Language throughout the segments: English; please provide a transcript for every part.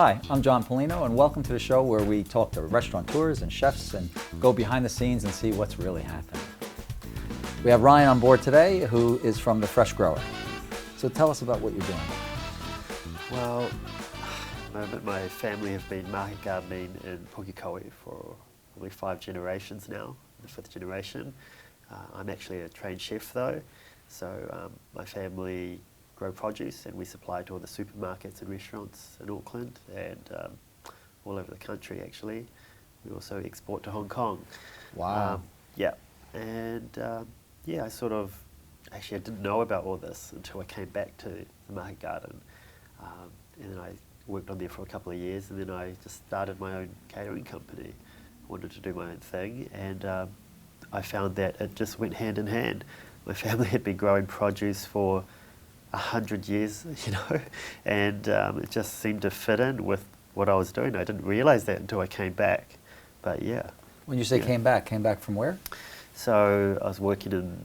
Hi, I'm John Palino, and welcome to the show where we talk to restaurateurs and chefs and go behind the scenes and see what's really happening. We have Ryan on board today, who is from the Fresh Grower. So tell us about what you're doing. Well, my family have been market gardening in Pukekohe for probably 5 generations now, the 5th generation. I'm actually a trained chef though, so my family grow produce and we supply to all the supermarkets and restaurants in Auckland and all over the country actually. We also export to Hong Kong. Wow. Yeah, and yeah, I didn't know about all this until I came back to the market garden. And then I worked on there for a couple of years and then I just started my own catering company. I wanted to do my own thing and I found that it just went hand in hand. My family had been growing produce for 100 years, you know, and it just seemed to fit in with what I was doing. I didn't realize that until I came back, but yeah. When you say came back from where? So I was working in,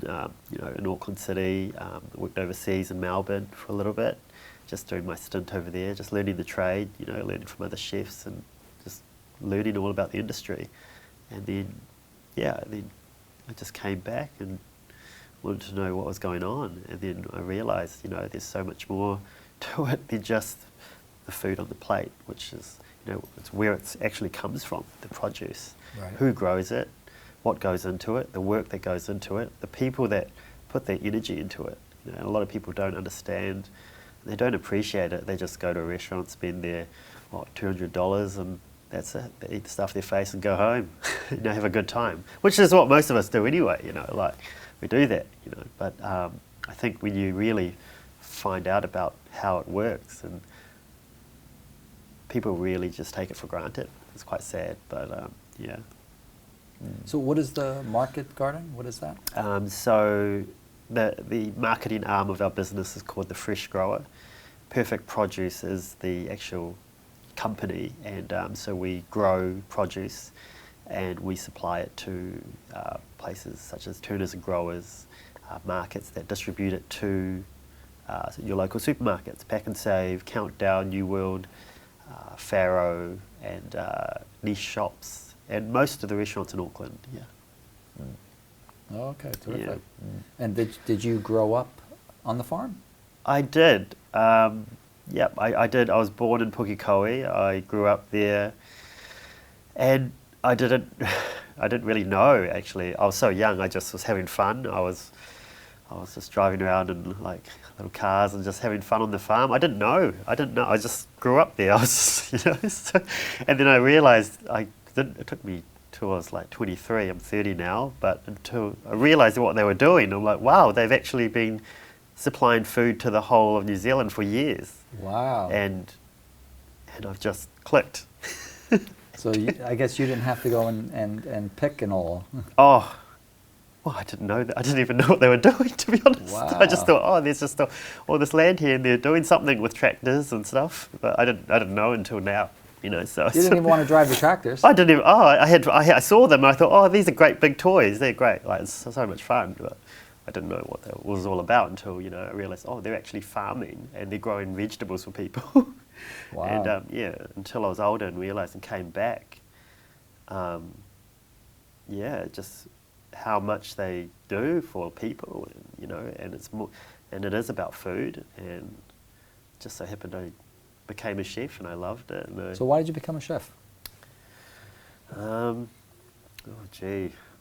in Auckland City, worked overseas in Melbourne for a little bit, just doing my stint over there, just learning the trade, you know, learning from other chefs and just learning all about the industry. And then, then I just came back and wanted to know what was going on, and then I realised, you know, there's so much more to it than just the food on the plate, which is, you know, it's where it actually comes from, the produce, Right. Who grows it, what goes into it, the work that goes into it, the people that put their energy into it. You know, and a lot of people don't understand, they don't appreciate it. They just go to a restaurant, spend their $200, and that's it. They eat, stuff their face, and go home. You know, have a good time, which is what most of us do anyway. You know, like. We do that, you know, but I think when you really find out about how it works, and people really just take it for granted. It's quite sad, but yeah. So what is the market garden? What is that? So the marketing arm of our business is called the Fresh Grower. Perfect Produce is the actual company, and so we grow produce and we supply it to places such as Turners and Growers, markets that distribute it to your local supermarkets, Pack and Save, Countdown, New World, Faro, and niche shops, and most of the restaurants in Auckland. Yeah. Oh, okay, terrific. Yeah. And did you grow up on the farm? I did. Yep, I did. I was born in Pukekohe. I grew up there, and I didn't really know, actually. I was so young, I just was having fun. I was just driving around in like little cars and just having fun on the farm. I didn't know. I just grew up there. I was, you know, and then I realized it took me till I was like 23. I'm 30 now, but until I realized what they were doing, I'm like, wow, they've actually been supplying food to the whole of New Zealand for years. Wow. And I've just clicked. So I guess you didn't have to go and pick and all. Oh, well, I didn't know that. I didn't even know what they were doing, to be honest. Wow. I just thought, there's just all this land here, and they're doing something with tractors and stuff. But I didn't know until now, you know. So you didn't even want to drive the tractors. I didn't even. I saw them. And I thought, these are great big toys. They're great. Like, it's so much fun. But I didn't know what that was all about until, you know, I realised, they're actually farming and they're growing vegetables for people. Wow. And until I was older and realised and came back, just how much they do for people, and, you know, and it's more, and it is about food, and just so happened I became a chef and I loved it. And So why did you become a chef?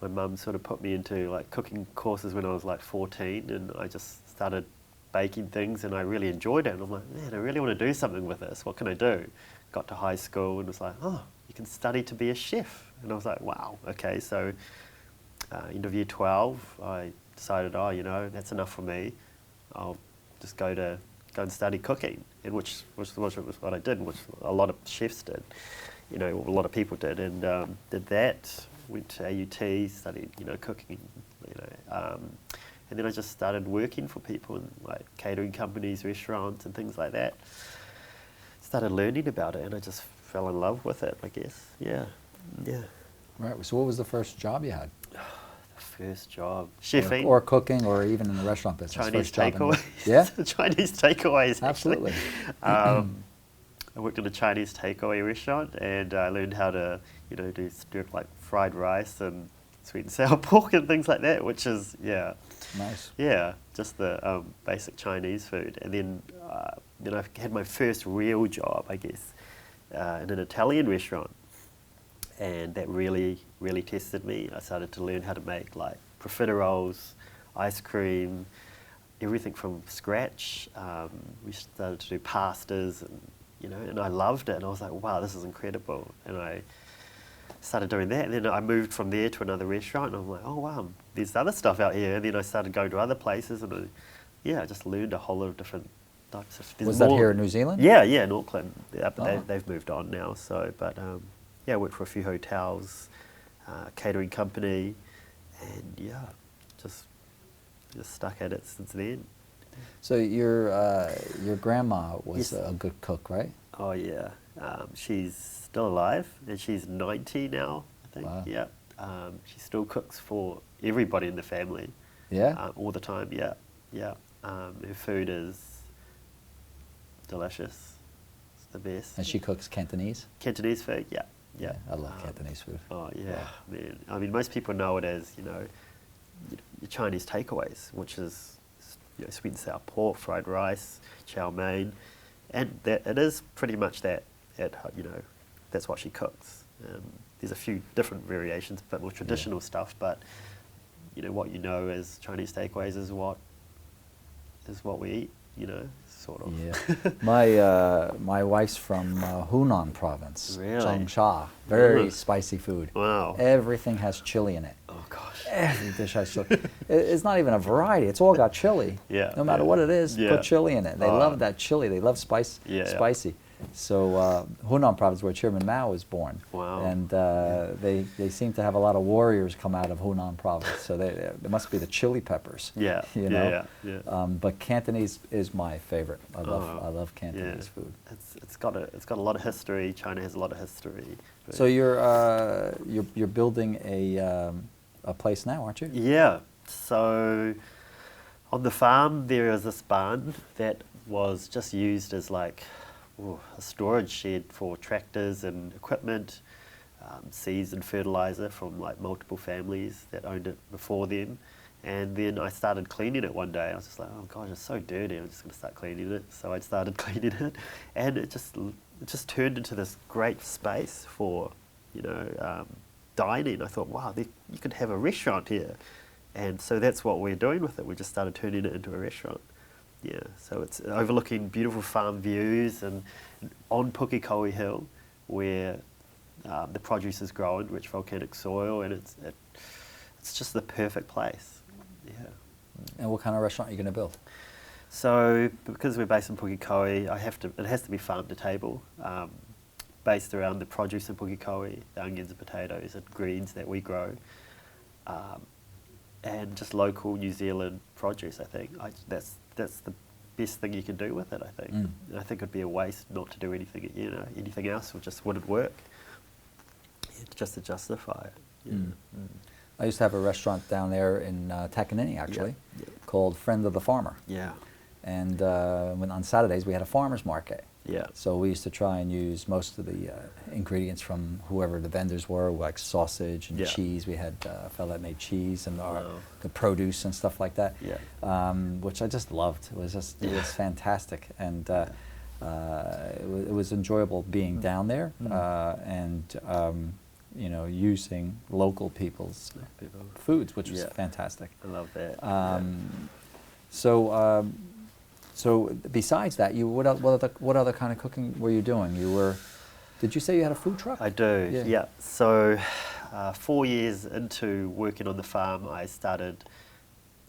my mum sort of put me into like cooking courses when I was like 14, and I just started baking things and I really enjoyed it, and I'm like, man, I really want to do something with this. What can I do? Got to high school and was like, you can study to be a chef. And I was like, wow, okay. So end of year 12, I decided, that's enough for me. I'll just go and study cooking, and which was what I did, which a lot of chefs did, you know, a lot of people did, and did that. Went to AUT, studied, you know, cooking, you know, and then I just started working for people in like catering companies, restaurants, and things like that. Started learning about it, and I just fell in love with it, I guess. Yeah. Right. So what was the first job you had? The first job, chefing, or cooking, or even in the restaurant business. Chinese first job takeaways. Yeah, Chinese takeaways. absolutely. I worked in a Chinese takeaway restaurant, and I learned how to, do like fried rice and sweet and sour pork and things like that, which is, Nice. just the basic Chinese food. And then I had my first real job, I guess, in an Italian restaurant, and that really, really tested me. I started to learn how to make like profiteroles, ice cream, everything from scratch. We started to do pastas, and I loved it. And I was like, wow, this is incredible. And I started doing that. And then I moved from there to another restaurant, and I'm like, oh wow, there's other stuff out here. And then I started going to other places, and I just learned a whole lot of different types of. Was that here in New Zealand? Yeah, in Auckland. Yeah, but they've moved on now. So, but I worked for a few hotels, catering company, and just stuck at it since then. So your grandma was a good cook, right? Oh yeah, she's still alive, and she's 90 now, I think. Wow. Yeah, she still cooks for everybody in the family. Yeah. All the time. Yeah. Her food is delicious. It's the best. And she cooks Cantonese? Cantonese food. Yeah. I love Cantonese food. Oh yeah, man. I mean, most people know it as your Chinese takeaways, which is sweet and sour pork, fried rice, chow mein, and that it is pretty much that. That's what she cooks. There's a few different variations, a bit more traditional stuff, but what as Chinese takeaways is what we eat. Sort of. Yeah. My wife's from Hunan province. Really? Changsha. Very spicy food. Wow. Everything has chili in it. Oh gosh. Every dish has chili. It's not even a variety. It's all got chili. Yeah. No matter what it is, put chili in it. They love that chili. They love spicy. So Hunan province, where Chairman Mao was born. Wow. And they seem to have a lot of warriors come out of Hunan province. So they must be the chili peppers. Yeah. Yeah. But But Cantonese is my favorite. I love Cantonese food. It's got a lot of history. China has a lot of history. So you're building a place now, aren't you? Yeah. So on the farm there is this barn that was just used as like a storage shed for tractors and equipment, seeds and fertilizer from like multiple families that owned it before them. And then I started cleaning it one day. I was just like, oh gosh, it's so dirty. I'm just going to start cleaning it. So I started cleaning it, and it just turned into this great space for dining. I thought, wow, you could have a restaurant here. And so that's what we're doing with it. We just started turning it into a restaurant. Yeah, so it's overlooking beautiful farm views and on Pukekohe Hill, where the produce is grown, rich volcanic soil, and it's just the perfect place. Yeah. And what kind of restaurant are you going to build? So because we're based in Pukekohe, it has to be farm to table, based around the produce in Pukekohe, the onions and potatoes and greens that we grow, and just local New Zealand produce. I think that's the best thing you can do with it. I think. And I think it'd be a waste not to do anything. Anything else just wouldn't work. Just to justify it. I used to have a restaurant down there in Takanini, actually, called Friend of the Farmer. Yeah. And on Saturdays we had a farmer's market. Yeah. So we used to try and use most of the ingredients from whoever the vendors were, like sausage and cheese. We had a fellow that made cheese and the produce and stuff like that, which I just loved. It was fantastic, and it was enjoyable being down there and using local people's foods, which was fantastic. I love that. So besides that, what other kind of cooking were you doing? Did you say you had a food truck? I do. Yeah. So 4 years into working on the farm, I started.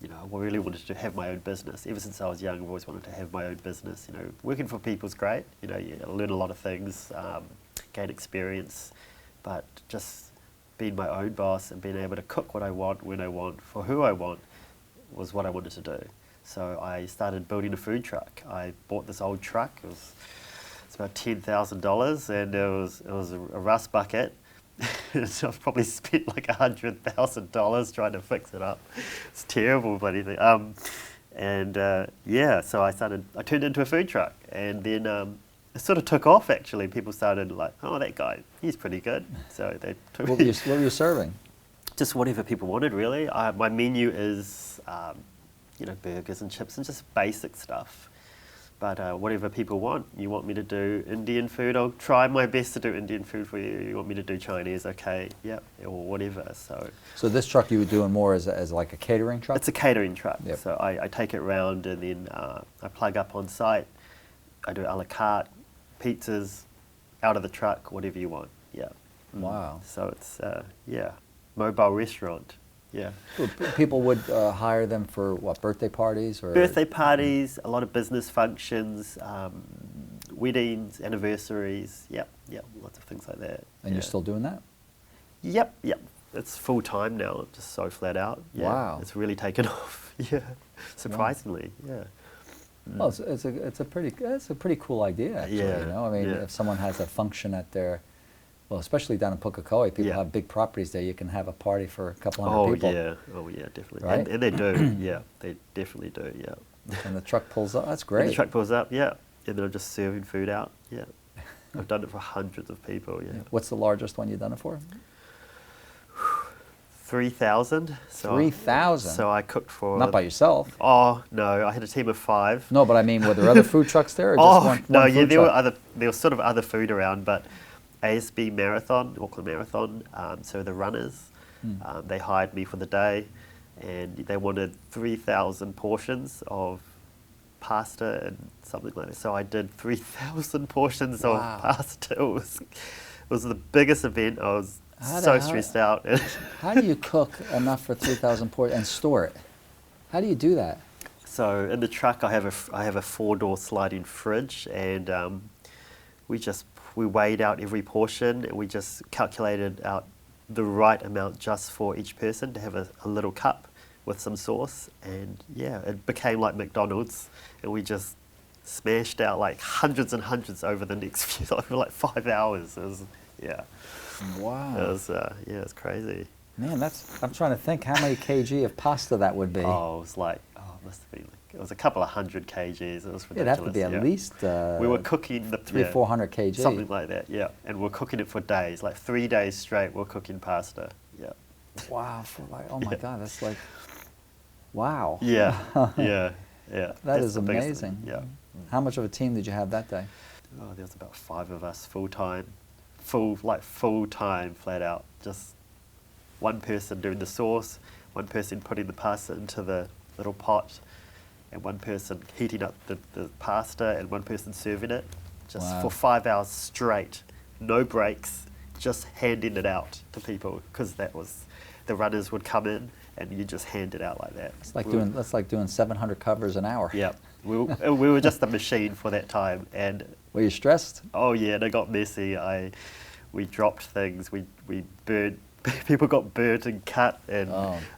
I really wanted to have my own business. Ever since I was young, I've always wanted to have my own business. Working for people is great. You learn a lot of things, gain experience, but just being my own boss and being able to cook what I want, when I want, for who I want, was what I wanted to do. So I started building a food truck. I bought this old truck. It's about $10,000, and it was a rust bucket. So I've probably spent like $100,000 trying to fix it up. It's terrible, bloody thing. So I turned it into a food truck, and then it sort of took off actually. People started like, oh, that guy, he's pretty good. So they took What were you serving? just whatever people wanted really. My menu is, burgers and chips and just basic stuff. But whatever people want. You want me to do Indian food, I'll try my best to do Indian food for you. You want me to do Chinese, okay, yep, or whatever. So this truck you were doing more as like a catering truck? It's a catering truck. Yep. So I take it round and then I plug up on site. I do a la carte, pizzas, out of the truck, whatever you want. Yeah. Wow. So it's mobile restaurant. Yeah. Well, people would hire them for what, birthday parties or Birthday parties, a lot of business functions, weddings, anniversaries. Yep, lots of things like that. And you're still doing that? Yep. It's full time now. I'm just so flat out. Yeah, wow. It's really taken off. Yeah. Surprisingly. Wow. Yeah. Well, it's a pretty cool idea actually. Yeah, You know, I mean, if someone has a function at their, well, especially down in Pukekohe, people have big properties there. You can have a party for a couple hundred people. Oh yeah, definitely. Right? And they do. Yeah, they definitely do. Yeah. And the truck pulls up. That's great. And the truck pulls up. Yeah, and they're just serving food out. Yeah. I've done it for hundreds of people. Yeah. What's the largest one you've done it for? 3,000. 3,000. So I cooked for. Not by yourself. Oh no, I had a team of 5. No, but I mean, were there other food trucks there? Or just one no, food there truck? were sort of other food around, but ASB Marathon, Auckland Marathon. So the runners, they hired me for the day, and they wanted 3,000 portions of pasta and something like that. So I did 3,000 portions of pasta. It was the biggest event. I was so stressed out. How do you cook enough for 3,000 portions and store it? How do you do that? So in the truck, I have a 4-door sliding fridge, and we weighed out every portion, and we just calculated out the right amount just for each person to have a little cup with some sauce, and yeah, it became like McDonald's, and we just smashed out like hundreds and hundreds over the next few, over like 5 hours. It was, Wow. It was, it's crazy. Man, I'm trying to think how many kg of pasta that would be. Oh, it was like, it must have been it was a couple of 100 kgs. It was ridiculous. It'd have to be at least we were cooking the 400 kg. Something like that, yeah. And we're cooking it for days, like 3 days straight. We're cooking pasta, yeah. Wow! Oh my God, that's like, wow. Yeah. That is amazing. Yeah. How much of a team did you have that day? Oh, there was about 5 of us, full time, flat out. Just one person doing the sauce, one person putting the pasta into the little pot, and one person heating up the pasta, and one person serving it, just for 5 hours straight, no breaks, just handing it out to people, because the runners would come in and you just hand it out like that. That's like doing 700 covers an hour. Yeah, we were just a machine for that time. And were you stressed? Oh yeah, and it got messy. We dropped things. We burned. People got burnt and cut, and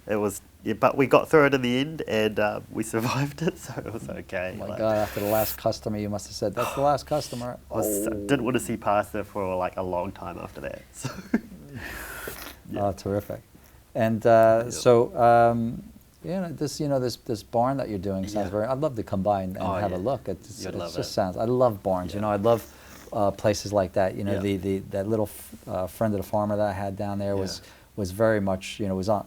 it was. Yeah, but we got through it in the end, and we survived it, so it was okay. Oh my God! After the last customer, you must have said, "That's the last customer." I didn't want to see pasta for like a long time after that. So. Oh, terrific! And this barn that you're doing sounds very. I'd love to come by and have a look. It just sounds. I love barns. Yeah. I love places like that. That little friend of the farmer that I had down there was very much, it was on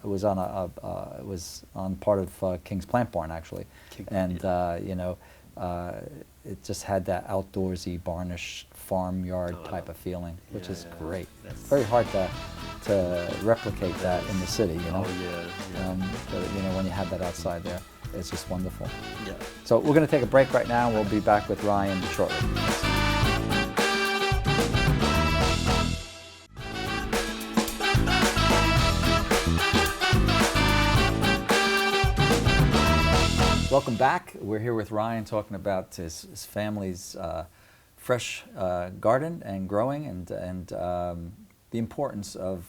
part of King's Plant Barn actually, it just had that outdoorsy barnish farmyard type of feeling, which is great. It's very hard to replicate that in the city, Oh but, when you have that outside there, it's just wonderful. Yeah. So we're going to take a break right now. We'll be back with Ryan shortly. Welcome back. We're here with Ryan talking about his family's fresh garden and growing, and the importance of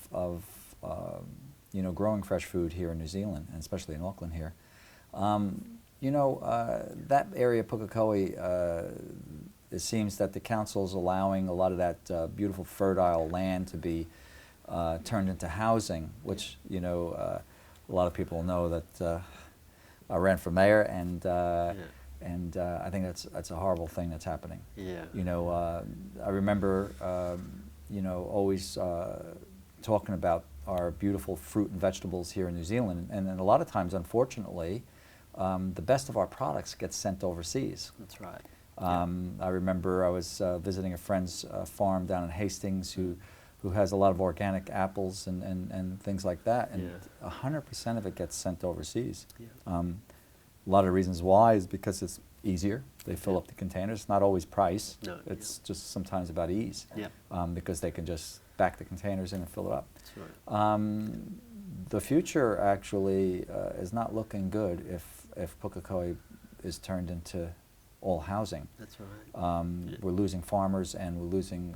growing fresh food here in New Zealand, and especially in Auckland here. That area, Pukekohe, it seems that the council's allowing a lot of that beautiful fertile land to be turned into housing, which a lot of people know that. I ran for mayor, and And I think that's a horrible thing that's happening. Yeah. You know, I remember, you know, always talking about our beautiful fruit and vegetables here in New Zealand, and a lot of times, unfortunately, the best of our products get sent overseas. That's right. I remember I was visiting a friend's farm down in Hastings who has a lot of organic apples and things like that, and 100% of it gets sent overseas. Yeah. A lot of the reasons why is because it's easier. They fill up the containers. It's not always price. No, it's just sometimes about ease. Yeah. Because they can just back the containers in and fill it up. That's right. The future actually is not looking good if Pukekohe is turned into all housing. That's right. We're losing farmers and we're losing,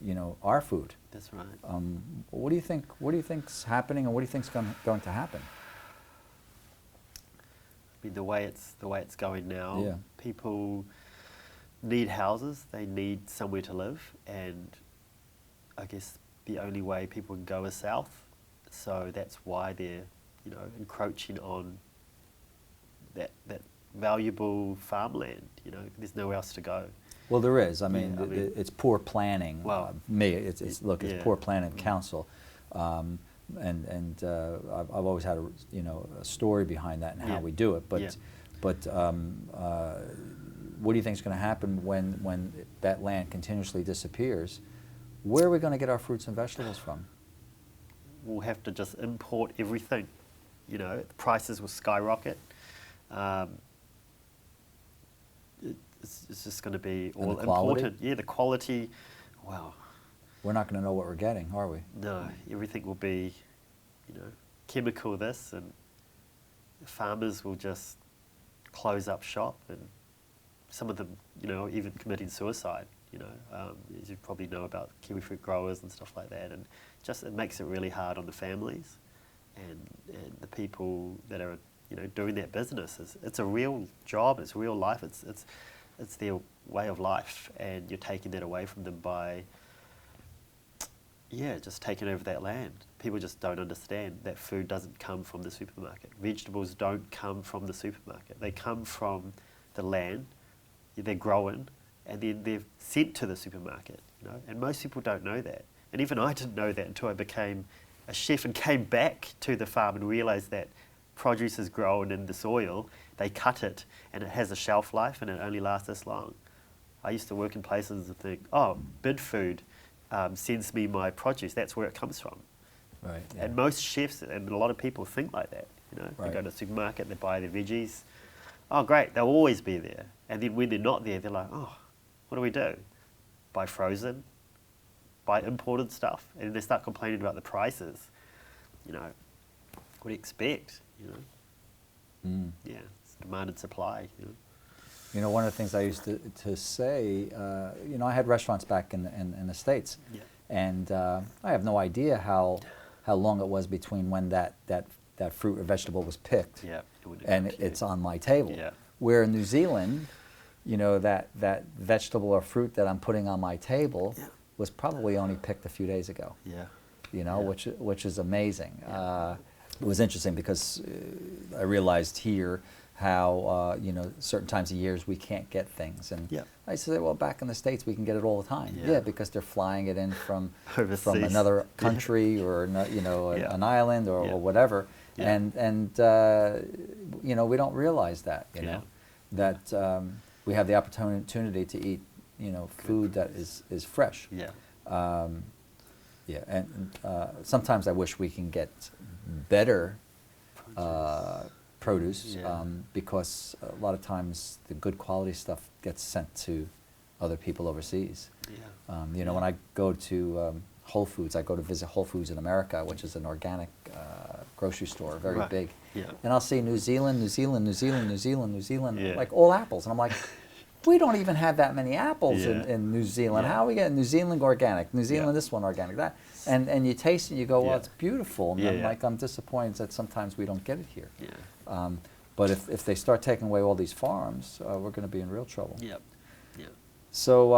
you know, our food. That's right. What do you think? What do you think's happening, and what do you think's going to happen? I mean, the way it's going now, Yeah. people need houses. They need somewhere to live, and I guess the only way people can go is south. So that's why they're, you know, encroaching on that valuable farmland. You know, there's nowhere else to go. Well, there is. I Yeah, mean, I mean, it's poor planning. Well, It's yeah. poor planning of council, and I've always had a story behind that and how Yeah. we do it. But Yeah. but what do you think is going to happen when that land continuously disappears? Where are we going to get our fruits and vegetables from? We'll have to just import everything. You know, the prices will skyrocket. It's just going to be And all the quality? imported. Yeah, the quality. Wow. We're not going to know what we're getting, are we? No, everything will be, you know, chemical this, and farmers will just close up shop, and some of them, you know, even committing suicide. You know, as you probably know about kiwifruit growers and stuff like that, and just it makes it really hard on the families and the people that are, you know, doing that business. It's a real job. It's real life. It's their way of life, and you're taking that away from them by, just taking over that land. People just don't understand that food doesn't come from the supermarket. Vegetables don't come from the supermarket. They come from the land. They're grown, and then they're sent to the supermarket. You know, and most people don't know that. And even I didn't know that until I became a chef and came back to the farm and realised that produce is grown in the soil. They cut it, and it has a shelf life, and it only lasts this long. I used to work in places and think, oh, Bid Food sends me my produce. That's where it comes from. Right. Yeah. And most chefs and a lot of people think like that. You know, Right. they go to the supermarket, they buy their veggies. Oh, great, they'll always be there. And then when they're not there, they're like, oh, what do we do? Buy frozen, buy imported stuff, and they start complaining about the prices. You know, what do you expect? You know, yeah, it's demand and supply. You know. You know, one of the things I used to say, you know, I had restaurants back in the States, Yeah. and I have no idea how long it was between when that fruit or vegetable was picked Yeah, and it's on my table. Yeah. Where in New Zealand, you know, that vegetable or fruit that I'm putting on my table Yeah. was probably only picked a few days ago. Yeah. You know, Yeah. which is amazing. It was interesting because I realized here how you know, certain times of years we can't get things, and Yeah. I said, well, back in the States we can get it all the time. Yeah. because they're flying it in from Overseas. another country or you know, Yeah. an island or, Yeah. or whatever, Yeah. and you know, we don't realize that, you know, that we have the opportunity to eat, you know, food that is fresh. Yeah. Yeah, and sometimes I wish we can get better produce Yeah. because a lot of times the good quality stuff gets sent to other people overseas. Yeah. You know, when I go to Whole Foods, I go to visit Whole Foods in America, which is an organic grocery store, very Right. big. Yeah. And I'll see New Zealand, Yeah. like all apples. And I'm like, we don't even have that many apples Yeah. in New Zealand. Yeah. How are we getting New Zealand organic? New Zealand, Yeah. this one organic, that. And you taste it, you go, well, Yeah. it's beautiful. And Yeah, I'm yeah. like, I'm disappointed that sometimes we don't get it here. Yeah. But if they start taking away all these farms, we're going to be in real trouble. Yep. Yeah. So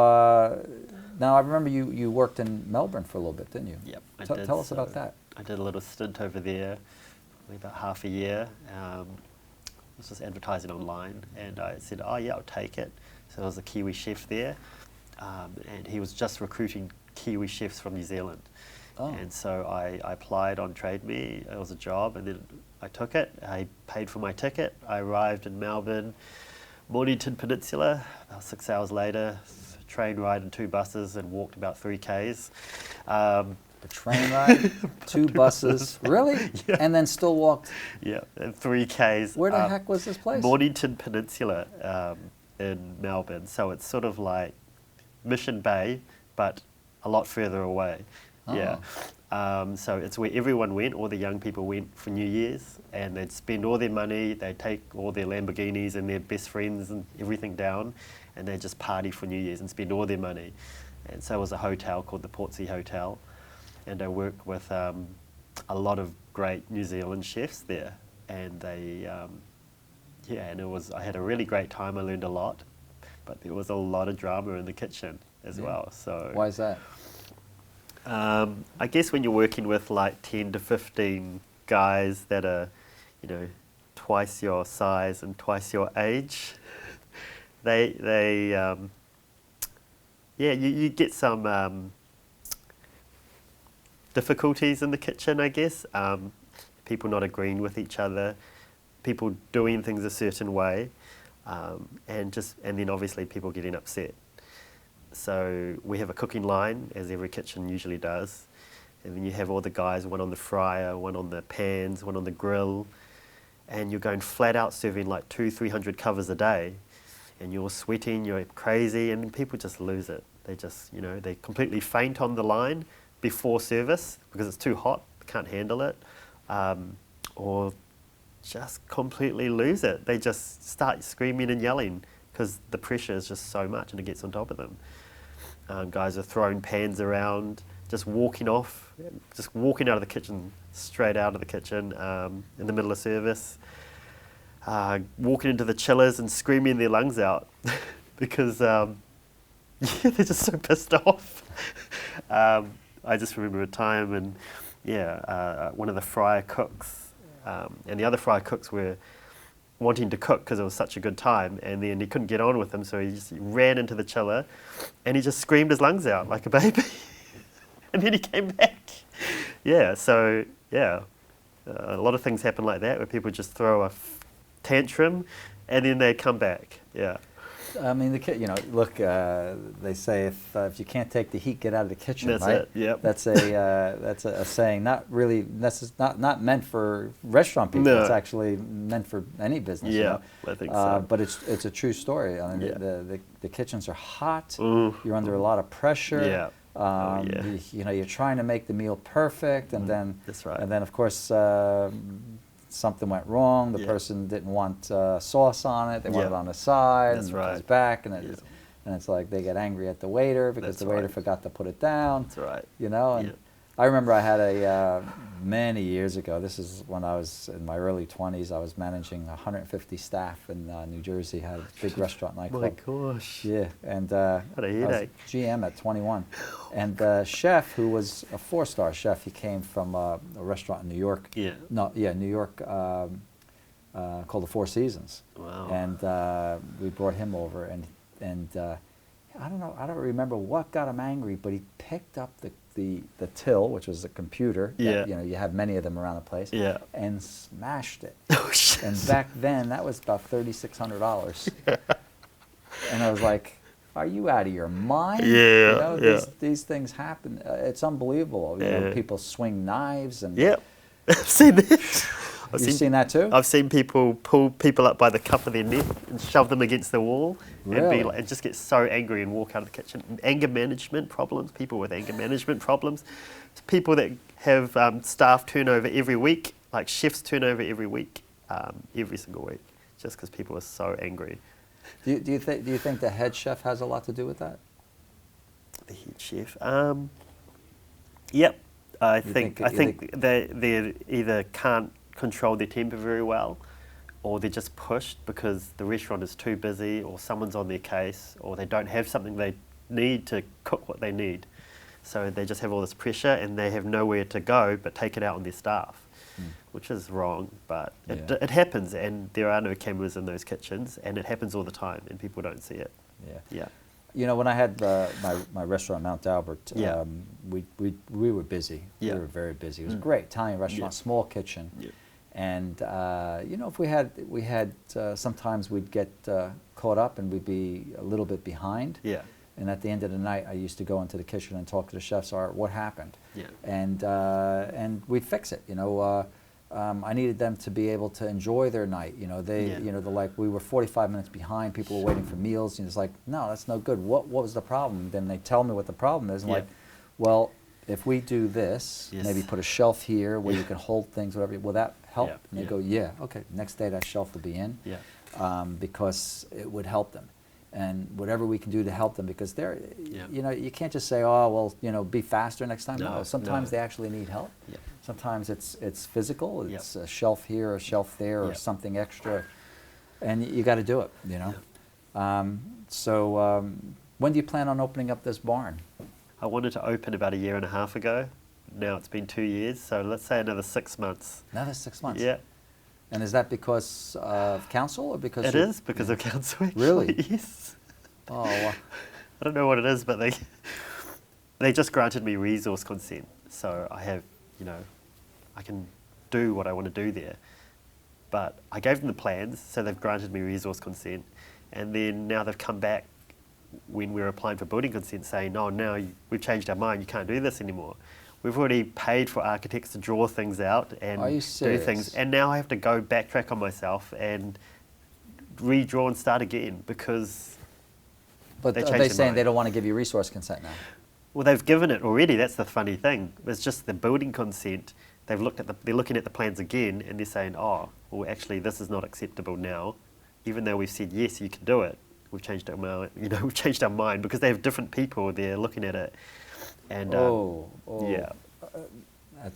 now I remember you worked in Melbourne for a little bit, didn't you? Yep. I Tell did, us about so that. I did a little stint over there, probably about half a year. was just advertising online, and I said, oh yeah, I'll take it. So there was a Kiwi chef there, and he was just recruiting Kiwi chefs from New Zealand. Oh. And so I applied on Trade Me. It was a job, and then I took it. I paid for my ticket. I arrived in Melbourne, Mornington Peninsula, about 6 hours later, train ride and 2 buses, and walked about 3 Ks. A train ride, 2 buses, really? Yeah. And then still walked. Yeah, and 3 Ks. Where the heck was this place? Mornington Peninsula in Melbourne. So it's sort of like Mission Bay, but a lot further away. Oh. Yeah. So it's where everyone went, all the young people went for New Year's, and they'd spend all their money, they'd take all their Lamborghinis and their best friends and everything down, and they'd just party for New Year's and spend all their money. And so it was a hotel called the Portsea Hotel, and I worked with a lot of great New Zealand chefs there, and they, and I had a really great time. I learned a lot, but there was a lot of drama in the kitchen as well. So why is that? I guess when you're working with like 10 to 15 guys that are, twice your size and twice your age, you get some difficulties in the kitchen, I guess. People not agreeing with each other, people doing things a certain way, and then obviously people getting upset. So we have a cooking line, as every kitchen usually does, and then you have all the guys, one on the fryer, one on the pans, one on the grill, and you're going flat out serving like 200-300 covers a day, and you're sweating, you're crazy, and people just lose it. They just, they completely faint on the line before service because it's too hot, can't handle it, or just completely lose it. They just start screaming and yelling because the pressure is just so much and it gets on top of them. Guys are throwing pans around, just walking out of the kitchen, straight out of the kitchen in the middle of service, walking into the chillers and screaming their lungs out because they're just so pissed off. I just remember a time and one of the fryer cooks and the other fryer cooks were wanting to cook because it was such a good time, and then he couldn't get on with them, so he just ran into the chiller and he just screamed his lungs out like a baby. And then he came back. A lot of things happen like that where people just throw a tantrum and then they come back. I mean, look, they say if you can't take the heat, get out of the kitchen, That's right? it, yep. That's a saying, not really, not meant for restaurant people. No. It's actually meant for any business. Yeah, I think so. But it's a true story. I mean, the kitchens are hot. Ooh. You're under a lot of pressure. Yeah. You're trying to make the meal perfect, and then That's right. And then of course something went wrong. The person didn't want sauce on it. They want it on the side. That's and right. It comes back, and it's like they get angry at the waiter because the waiter forgot to put it down. That's right. And I remember I had many years ago, this is when I was in my early 20s, I was managing 150 staff in New Jersey, had a big restaurant nightclub. My gosh. Yeah, and What a I was headache. GM at 21. And the chef, who was a 4-star chef, he came from a restaurant in New York. New York, called the Four Seasons. Wow. And we brought him over, and I don't remember what got him angry, but he picked up the till, which was a computer. That, you have many of them around the place. Yeah. And smashed it. Oh, shit. And back then, that was about $3,600. And I was like, "Are you out of your mind?" These things happen. It's unbelievable. People swing knives and. Yep. I've seen this. You've seen that too? I've seen people pull people up by the cuff of their neck and shove them against the wall, Really? and just get so angry and walk out of the kitchen. Anger management problems, people with anger management problems, people that have staff turnover every week, like chefs turnover every week, every single week, just because people are so angry. Do you think the head chef has a lot to do with that? The head chef, yep. I think they either can't control their temper very well, or they're just pushed because the restaurant is too busy, or someone's on their case, or they don't have something they need to cook what they need. So they just have all this pressure and they have nowhere to go but take it out on their staff. which is wrong, but Yeah. it happens, and there are no cameras in those kitchens, and it happens all the time, and people don't see it. Yeah. Yeah. You know, when I had my restaurant Mount Albert, Yeah. we were busy. Yeah. We were very busy. It was a great Italian restaurant, small kitchen. Yeah. And you know, if we had sometimes we'd get caught up and we'd be a little bit behind. Yeah. And at the end of the night, I used to go into the kitchen and talk to the chefs. All right, what happened? Yeah. And we'd fix it. You know, I needed them to be able to enjoy their night. You know, you know, they're like, we were 45 minutes behind. People were waiting for meals. And it's like, no, that's no good. What was the problem? Then they tell me what the problem is. And like, well, if we do this, maybe put a shelf here where you can hold things, whatever. Will that help? Yeah. And they go, yeah, okay. Next day, that shelf will be in. Yeah. Because it would help them. And whatever we can do to help them, because they're, Yeah. you know, you can't just say, oh, well, you know, be faster next time. No, sometimes no. they actually need help. Yeah. Sometimes it's physical. It's a shelf here, a shelf there, or something extra, and you got to do it. You know. When do you plan on opening up this barn? I wanted to open about 1.5 years ago. Now it's been 2 years, so let's say another 6 months. Another 6 months. Yeah. And is that because of council or because It is because of council. Actually. Really? Yes. Oh. Wow. I don't know what it is, but they just granted me resource consent, so I have, you know, I can do what I want to do there. But I gave them the plans, so they've granted me resource consent, and then now they've come back when we were applying for building consent saying, no, now we've changed our mind, you can't do this anymore. We've already paid for architects to draw things out and Are you do serious? things, and now I have to go backtrack on myself and redraw and start again because But they are changed they their saying mind. they don't want to give you resource consent now? Well, they've given it already. That's the funny thing. It's just the building consent. They're looking at the plans again, and they're saying, "Oh, well, actually, this is not acceptable now." Even though we've said yes, you can do it, we've changed our mind. You know, we've changed our mind because they have different people there looking at it. And yeah,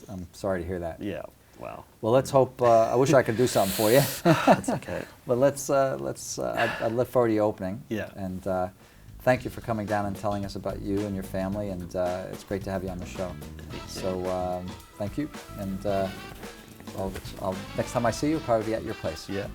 I'm sorry to hear that. yeah. Wow. Well, let's hope. I wish I could do something for you. That's okay. But I look forward to your opening. Yeah. And thank you for coming down and telling us about you and your family. And it's great to have you on the show. So thank you. And next time I see you, I'll probably be at your place. Yeah.